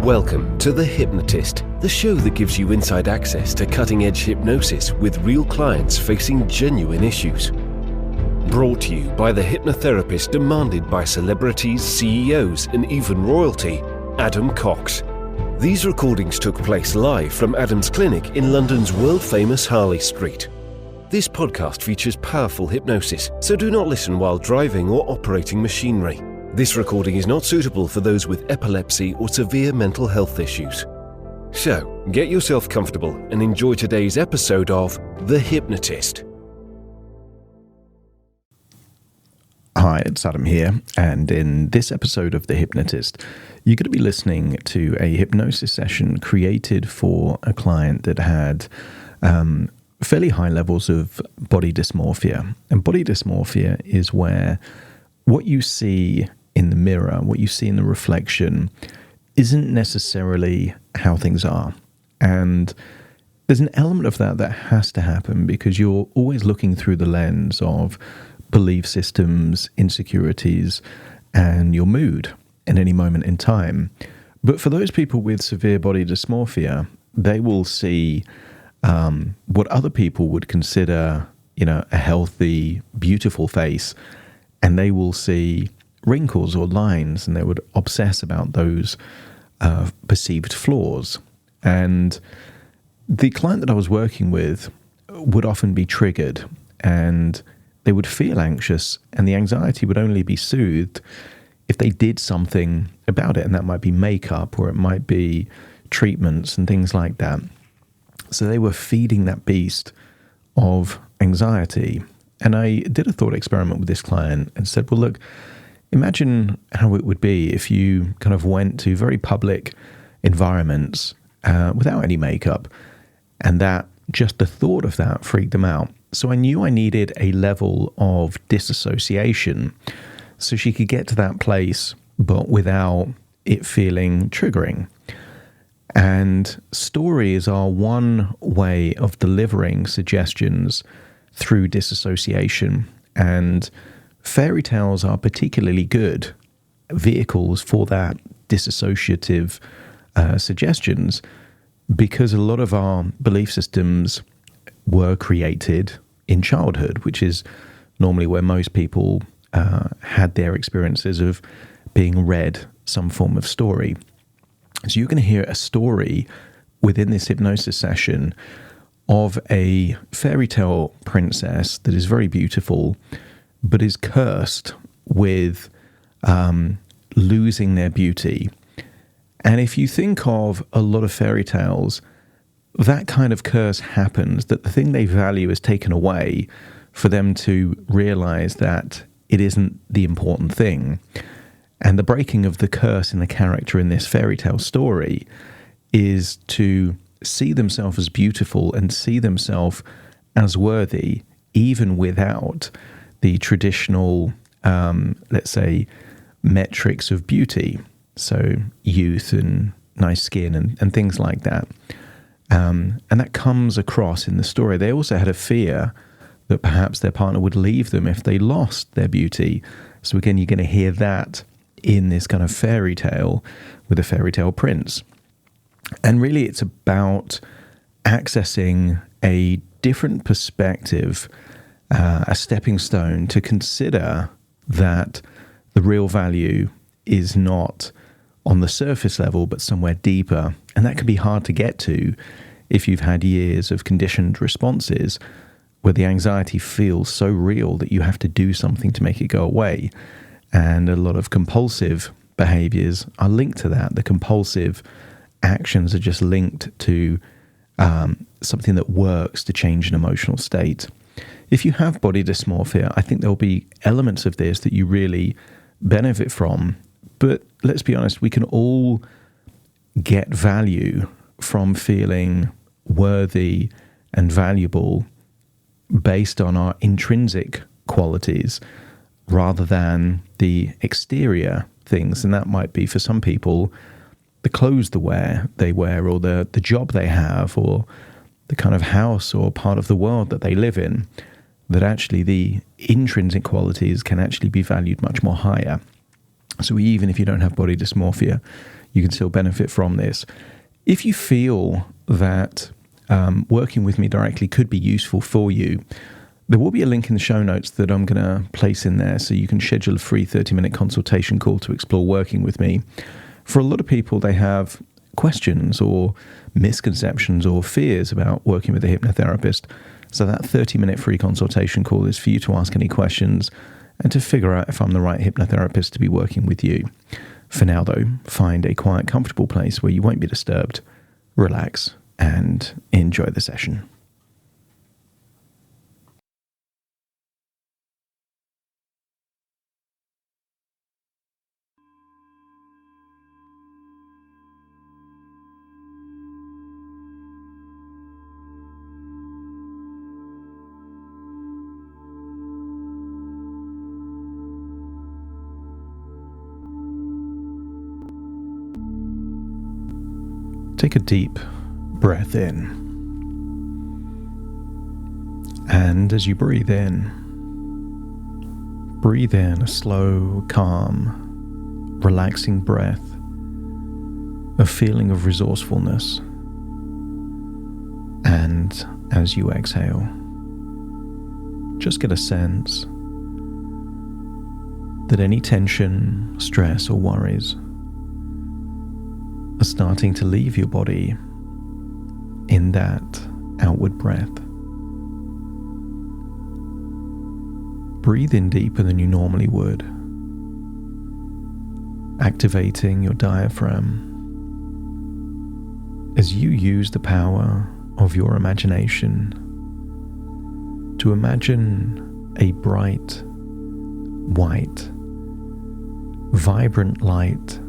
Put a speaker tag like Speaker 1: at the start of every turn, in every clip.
Speaker 1: Welcome to The Hypnotist, the show that gives you inside access to cutting-edge hypnosis with real clients facing genuine issues. Brought to you by the hypnotherapist demanded by celebrities, CEOs, and even royalty, Adam Cox. These recordings took place live from Adam's clinic in London's world-famous Harley Street. This podcast features powerful hypnosis, so do not listen while driving or operating machinery. This recording is not suitable for those with epilepsy or severe mental health issues. So, get yourself comfortable and enjoy today's episode of The Hypnotist.
Speaker 2: Hi, it's Adam here, and in this episode of The Hypnotist, you're going to be listening to a hypnosis session created for a client that had fairly high levels of body dysmorphia. And body dysmorphia is where what you see in the mirror, what you see in the reflection, isn't necessarily how things are. And there's an element of that has to happen because you're always looking through the lens of belief systems, insecurities, and your mood at any moment in time. But for those people with severe body dysmorphia, they will see what other people would consider, a healthy, beautiful face, and they will see wrinkles or lines, and they would obsess about those perceived flaws. And the client that I was working with would often be triggered, and they would feel anxious, and the anxiety would only be soothed if they did something about it, and that might be makeup, or it might be treatments and things like that. So they were feeding that beast of anxiety. And I did a thought experiment with this client and said, well, look, imagine how it would be if you kind of went to very public environments without any makeup, and that just the thought of that freaked them out. So I knew I needed a level of disassociation so she could get to that place, but without it feeling triggering. And stories are one way of delivering suggestions through disassociation. And fairy tales are particularly good vehicles for that disassociative suggestions, because a lot of our belief systems were created in childhood, which is normally where most people had their experiences of being read some form of story. So you're going to hear a story within this hypnosis session of a fairy tale princess that is very beautiful, but is cursed with losing their beauty. And if you think of a lot of fairy tales, that kind of curse happens, that the thing they value is taken away for them to realize that it isn't the important thing. And the breaking of the curse in the character in this fairy tale story is to see themselves as beautiful and see themselves as worthy, even without the traditional, let's say, metrics of beauty. So youth and nice skin and things like that. And that comes across in the story. They also had a fear that perhaps their partner would leave them if they lost their beauty. So again, you're going to hear that in this kind of fairy tale with a fairy tale prince. And really it's about accessing a different perspective, a stepping stone to consider that the real value is not on the surface level, but somewhere deeper. And that can be hard to get to if you've had years of conditioned responses where the anxiety feels so real that you have to do something to make it go away. And a lot of compulsive behaviors are linked to that. The compulsive actions are just linked to something that works to change an emotional state. If you have body dysmorphia, I think there'll be elements of this that you really benefit from. But let's be honest, we can all get value from feeling worthy and valuable based on our intrinsic qualities rather than the exterior things. And that might be, for some people, the clothes they wear, or the job they have, or the kind of house or part of the world that they live in, that actually the intrinsic qualities can actually be valued much more higher. So even if you don't have body dysmorphia, you can still benefit from this. If you feel that working with me directly could be useful for you, there will be a link in the show notes that I'm going to place in there so you can schedule a free 30-minute consultation call to explore working with me. For a lot of people, they have questions or misconceptions or fears about working with a hypnotherapist. So that 30-minute free consultation call is for you to ask any questions and to figure out if I'm the right hypnotherapist to be working with you. For now, though, find a quiet, comfortable place where you won't be disturbed, relax, and enjoy the session. Take a deep breath in. And as you breathe in a slow, calm, relaxing breath, a feeling of resourcefulness. And as you exhale, just get a sense that any tension, stress, or worries are starting to leave your body in that outward breath. Breathe in deeper than you normally would, activating your diaphragm as you use the power of your imagination to imagine a bright, white, vibrant light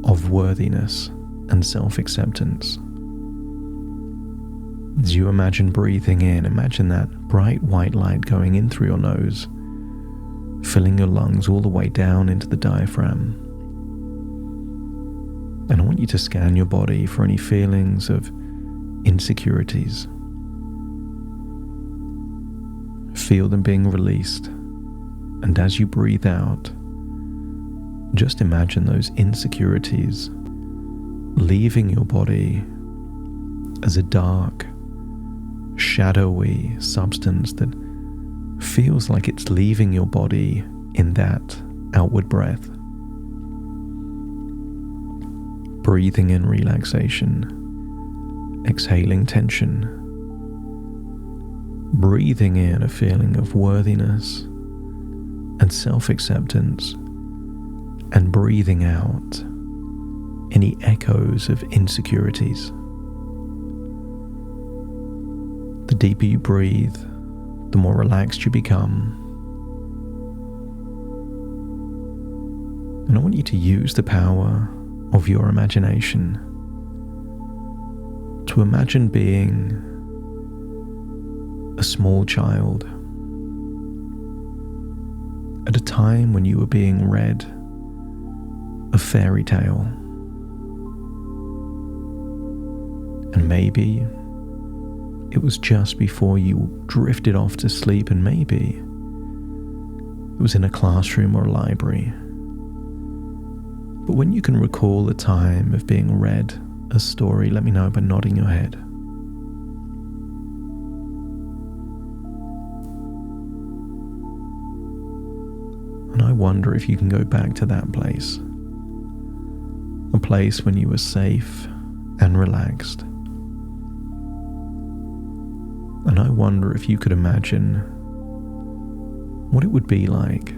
Speaker 2: of worthiness and self-acceptance. As you imagine breathing in, imagine that bright white light going in through your nose, filling your lungs all the way down into the diaphragm. And I want you to scan your body for any feelings of insecurities. Feel them being released, and as you breathe out, just imagine those insecurities leaving your body as a dark, shadowy substance that feels like it's leaving your body in that outward breath. Breathing in relaxation, exhaling tension. Breathing in a feeling of worthiness and self-acceptance, and breathing out any echoes of insecurities. The deeper you breathe, the more relaxed you become. And I want you to use the power of your imagination to imagine being a small child at a time when you were being read a fairy tale. And maybe it was just before you drifted off to sleep, and maybe it was in a classroom or a library. But when you can recall the time of being read a story, let me know by nodding your head. And I wonder if you can go back to that place. A place when you were safe and relaxed. And I wonder if you could imagine what it would be like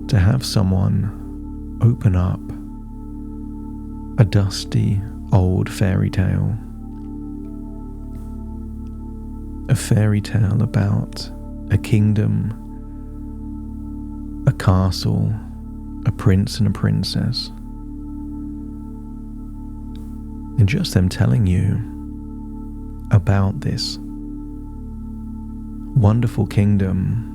Speaker 2: to have someone open up a dusty old fairy tale. A fairy tale about a kingdom, a castle, a prince and a princess. And just them telling you about this wonderful kingdom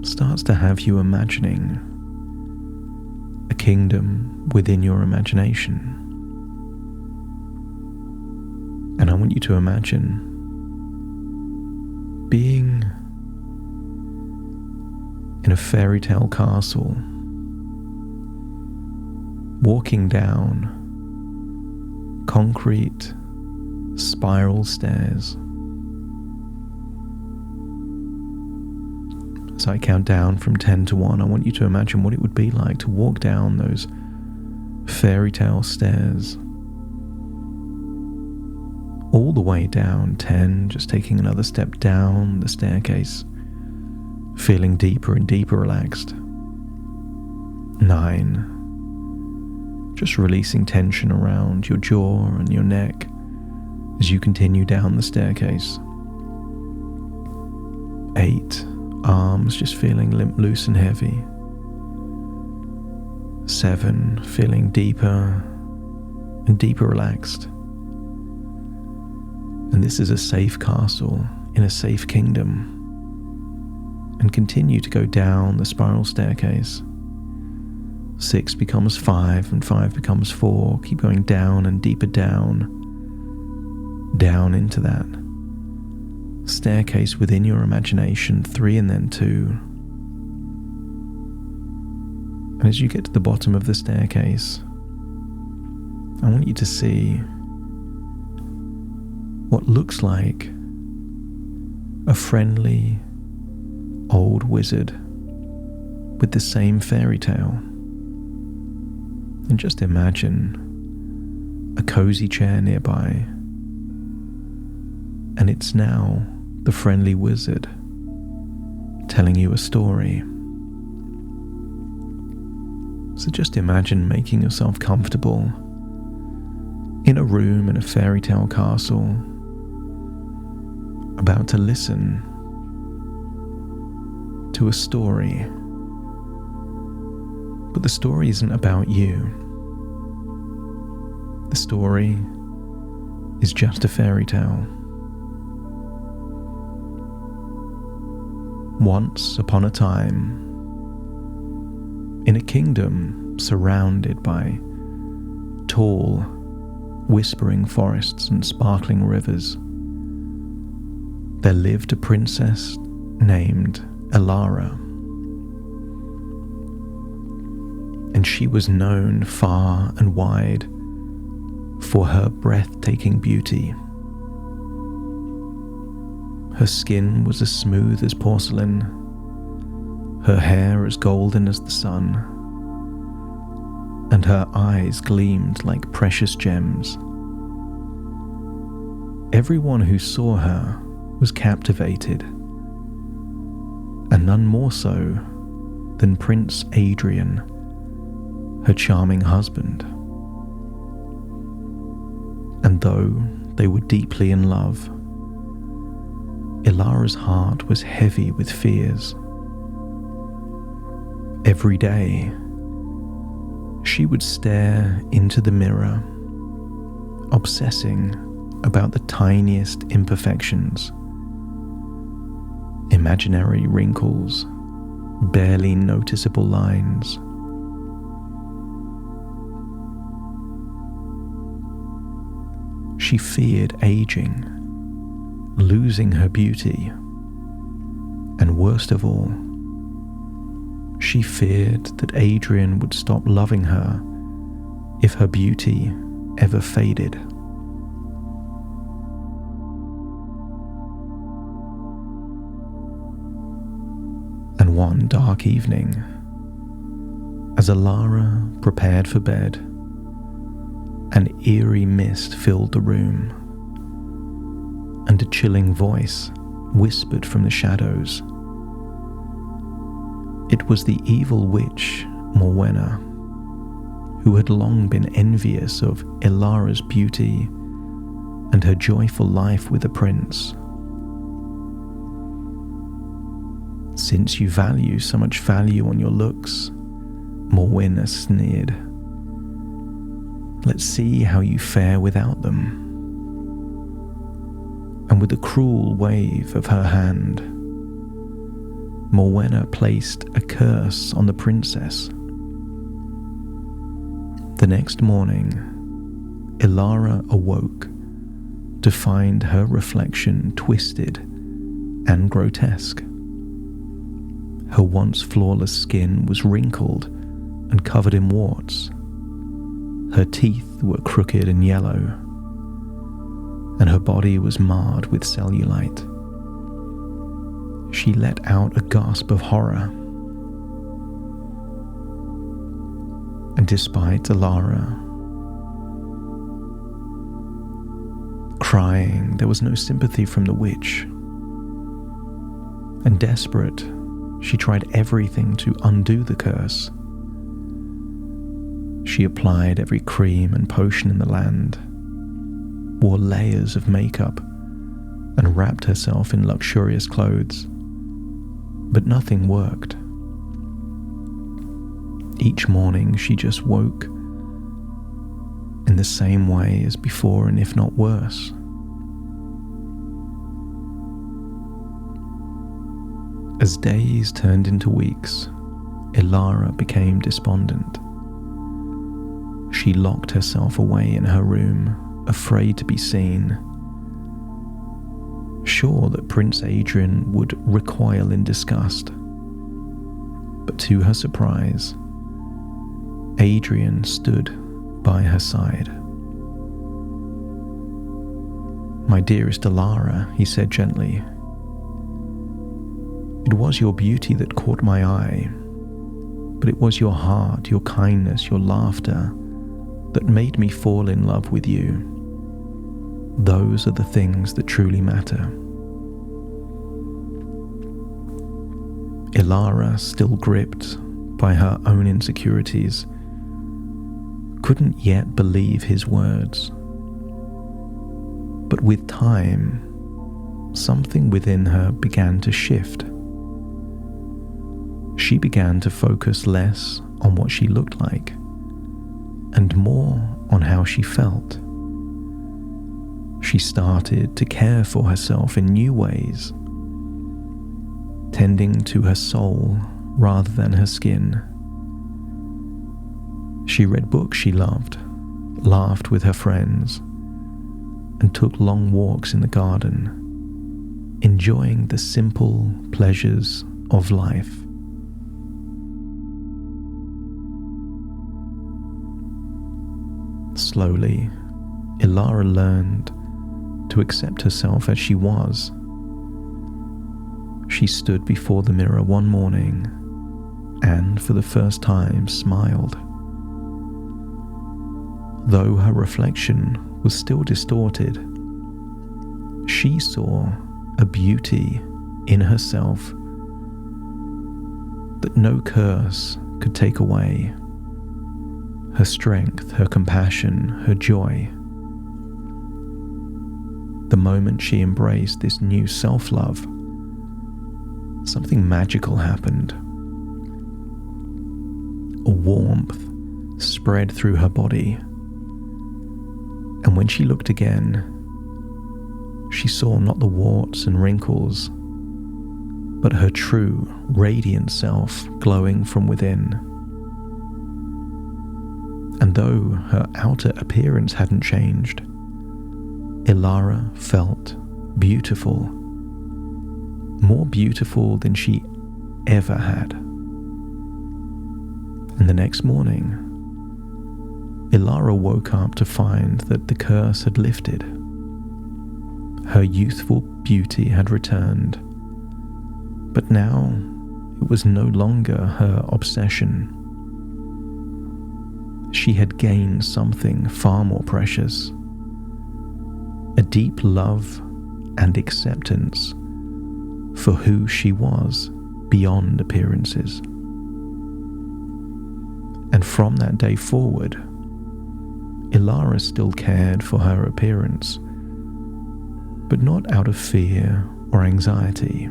Speaker 2: starts to have you imagining a kingdom within your imagination. And I want you to imagine being in a fairy tale castle walking down concrete spiral stairs. As I count down from 10 to 1, I want you to imagine what it would be like to walk down those fairy tale stairs. All the way down. 10, just taking another step down the staircase, feeling deeper and deeper relaxed. 9, just releasing tension around your jaw and your neck as you continue down the staircase. 8, arms just feeling limp, loose and heavy. 7, feeling deeper and deeper relaxed. And this is a safe castle in a safe kingdom. And continue to go down the spiral staircase. 6 becomes 5, and 5 becomes 4. Keep going down and deeper down into that staircase within your imagination. 3 and then 2. And as you get to the bottom of the staircase, I want you to see what looks like a friendly old wizard with the same fairy tale. And just imagine a cozy chair nearby, and it's now the friendly wizard telling you a story. So just imagine making yourself comfortable in a room in a fairy tale castle, about to listen to a story. But the story isn't about you. The story is just a fairy tale. Once upon a time, in a kingdom surrounded by tall, whispering forests and sparkling rivers, there lived a princess named Elara. And she was known far and wide for her breathtaking beauty. Her skin was as smooth as porcelain, her hair as golden as the sun, and her eyes gleamed like precious gems. Everyone who saw her was captivated, and none more so than Prince Adrian, her charming husband. And though they were deeply in love, Elara's heart was heavy with fears. Every day, she would stare into the mirror, obsessing about the tiniest imperfections, imaginary wrinkles, barely noticeable lines. She feared aging, losing her beauty, and worst of all, she feared that Adrian would stop loving her if her beauty ever faded. And one dark evening, as Elara prepared for bed, an eerie mist filled the room, and a chilling voice whispered from the shadows. It was the evil witch, Morwenna, who had long been envious of Elara's beauty and her joyful life with the prince. "Since you value so much value on your looks," Morwenna sneered, "let's see how you fare without them." And with a cruel wave of her hand, Morwenna placed a curse on the princess. The next morning, Elara awoke to find her reflection twisted and grotesque. Her once flawless skin was wrinkled and covered in warts. Her teeth were crooked and yellow, and her body was marred with cellulite. She let out a gasp of horror. And despite Ilara crying, there was no sympathy from the witch. And desperate, she tried everything to undo the curse. She applied every cream and potion in the land, wore layers of makeup, and wrapped herself in luxurious clothes. But nothing worked. Each morning she just woke in the same way as before, and if not worse. As days turned into weeks, Ilara became despondent. She locked herself away in her room, afraid to be seen, sure that Prince Adrian would recoil in disgust. But to her surprise, Adrian stood by her side. "My dearest Ilara," he said gently, "it was your beauty that caught my eye, but it was your heart, your kindness, your laughter that made me fall in love with you. Those are the things that truly matter." Ilara, still gripped by her own insecurities, couldn't yet believe his words. But with time, something within her began to shift. She began to focus less on what she looked like and more on how she felt. She started to care for herself in new ways, tending to her soul rather than her skin. She read books she loved, laughed with her friends, and took long walks in the garden, enjoying the simple pleasures of life. Slowly, Ilara learned to accept herself as she was. She stood before the mirror one morning and, for the first time, smiled. Though her reflection was still distorted, she saw a beauty in herself that no curse could take away. Her strength, her compassion, her joy. The moment she embraced this new self-love, something magical happened. A warmth spread through her body, and when she looked again, she saw not the warts and wrinkles, but her true, radiant self glowing from within. And though her outer appearance hadn't changed, Ilara felt beautiful, more beautiful than she ever had. And the next morning, Ilara woke up to find that the curse had lifted. Her youthful beauty had returned, but now it was no longer her obsession. She had gained something far more precious, a deep love and acceptance for who she was beyond appearances. And from that day forward, Ilara still cared for her appearance, but not out of fear or anxiety.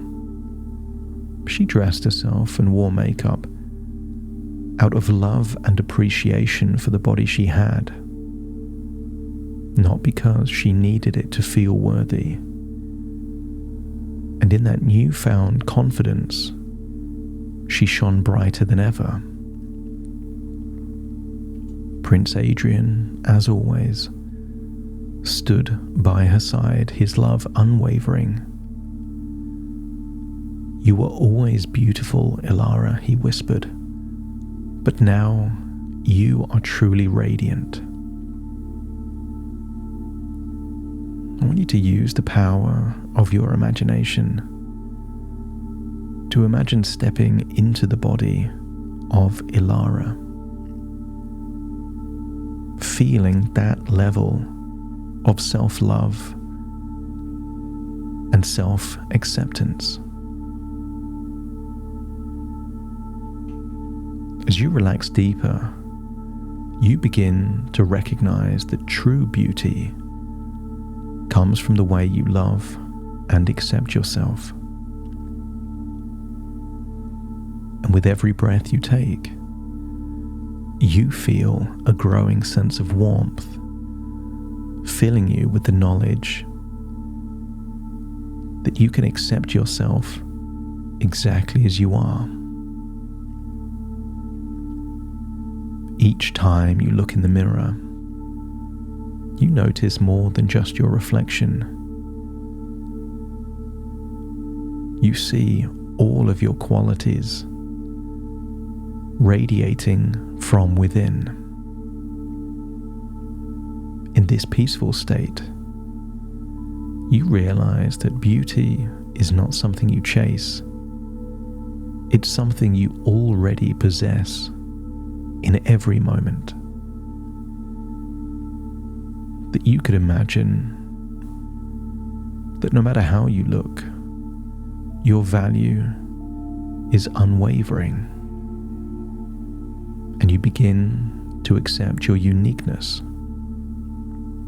Speaker 2: She dressed herself and wore makeup out of love and appreciation for the body she had, not because she needed it to feel worthy. And in that newfound confidence, she shone brighter than ever. Prince Adrian, as always, stood by her side, his love unwavering. "You were always beautiful, Ilara," he whispered, "but now you are truly radiant. I want you to use the power of your imagination to imagine stepping into the body of Ilara, feeling that level of self-love and self-acceptance. As you relax deeper, you begin to recognize that true beauty comes from the way you love and accept yourself. And with every breath you take, you feel a growing sense of warmth, filling you with the knowledge that you can accept yourself exactly as you are. Each time you look in the mirror, you notice more than just your reflection. You see all of your qualities radiating from within. In this peaceful state, you realize that beauty is not something you chase. It's something you already possess in every moment. That you could imagine that no matter how you look, your value is unwavering, and you begin to accept your uniqueness,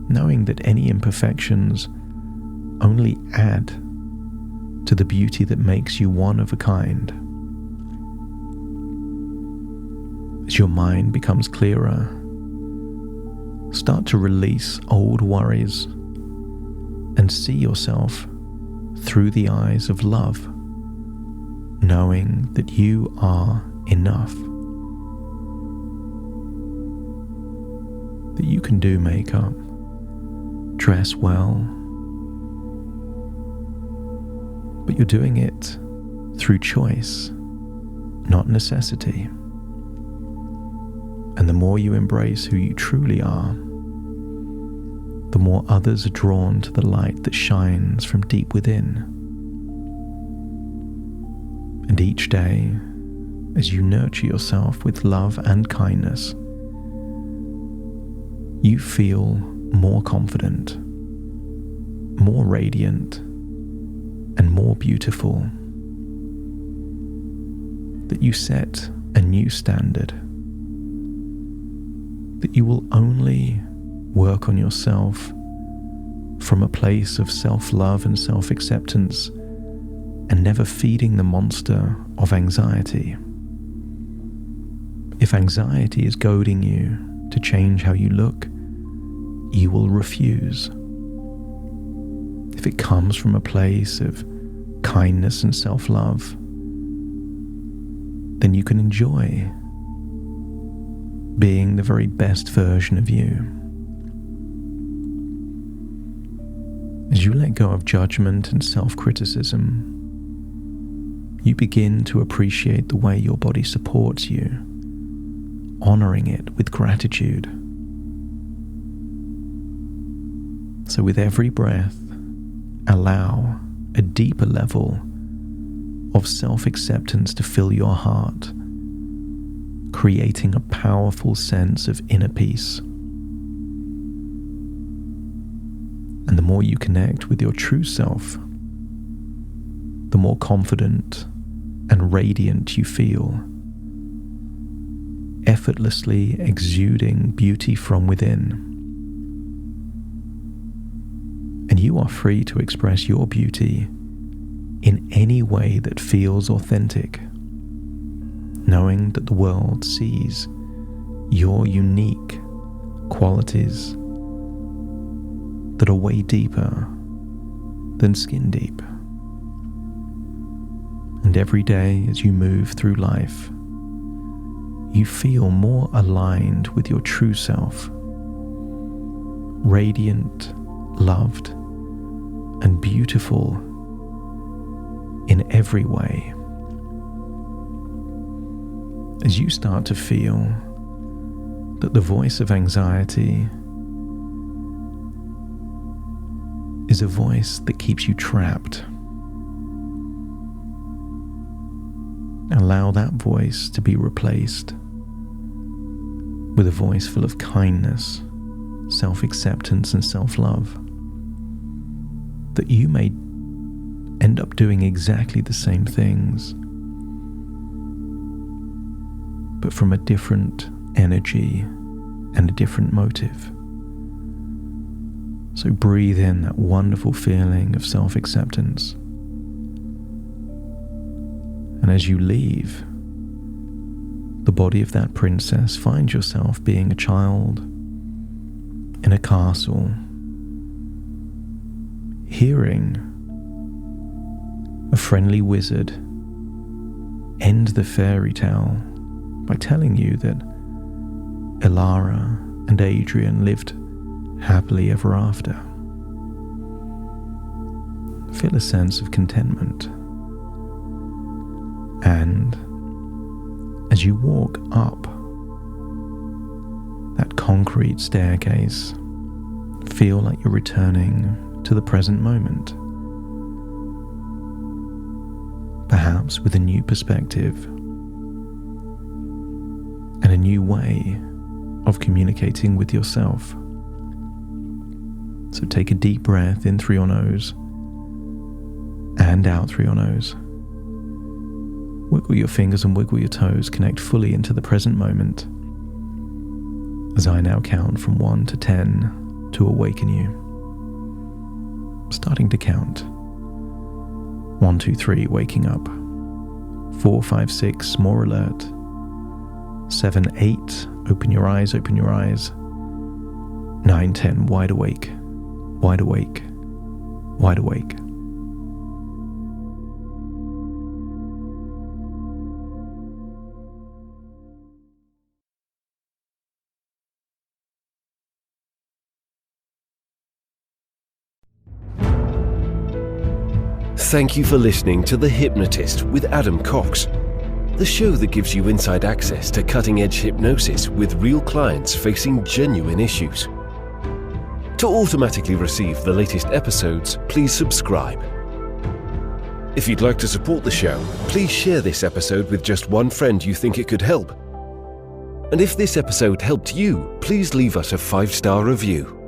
Speaker 2: knowing that any imperfections only add to the beauty that makes you one of a kind. As your mind becomes clearer, start to release old worries and see yourself through the eyes of love, knowing that you are enough. That you can do makeup, dress well, but you're doing it through choice, not necessity. And the more you embrace who you truly are, the more others are drawn to the light that shines from deep within. And each day, as you nurture yourself with love and kindness, you feel more confident, more radiant, and more beautiful. That you set a new standard. That you will only work on yourself from a place of self-love and self-acceptance, and never feeding the monster of anxiety. If anxiety is goading you to change how you look, you will refuse. If it comes from a place of kindness and self-love, then you can enjoy being the very best version of you. As you let go of judgment and self-criticism, you begin to appreciate the way your body supports you, honoring it with gratitude. So with every breath, allow a deeper level of self-acceptance to fill your heart, creating a powerful sense of inner peace. And the more you connect with your true self, the more confident and radiant you feel, effortlessly exuding beauty from within. And you are free to express your beauty in any way that feels authentic, knowing that the world sees your unique qualities that are way deeper than skin deep. And every day as you move through life, you feel more aligned with your true self, radiant, loved, and beautiful in every way. As you start to feel But the voice of anxiety is a voice that keeps you trapped. Allow that voice to be replaced with a voice full of kindness, self-acceptance, and self-love, that you may end up doing exactly the same things, but from a different energy and a different motive. So breathe in that wonderful feeling of self-acceptance. And as you leave the body of that princess, find yourself being a child in a castle, hearing a friendly wizard end the fairy tale by telling you that Elara and Adrian lived happily ever after. Feel a sense of contentment. And as you walk up that concrete staircase, feel like you're returning to the present moment, perhaps with a new perspective and a new way of communicating with yourself. So take a deep breath in through your nose and out through your nose. Wiggle your fingers and wiggle your toes, connect fully into the present moment as I now count from 1 to 10 to awaken you. Starting to count. 1, 2, 3, waking up. 4, 5, 6, more alert. 7, 8, open your eyes, open your eyes. 9, 10, wide awake, wide awake, wide awake.
Speaker 1: Thank you for listening to The Hypnotist with Adam Cox, the show that gives you inside access to cutting-edge hypnosis with real clients facing genuine issues. To automatically receive the latest episodes, please subscribe. If you'd like to support the show, please share this episode with just one friend you think it could help. And if this episode helped you, please leave us a 5-star review.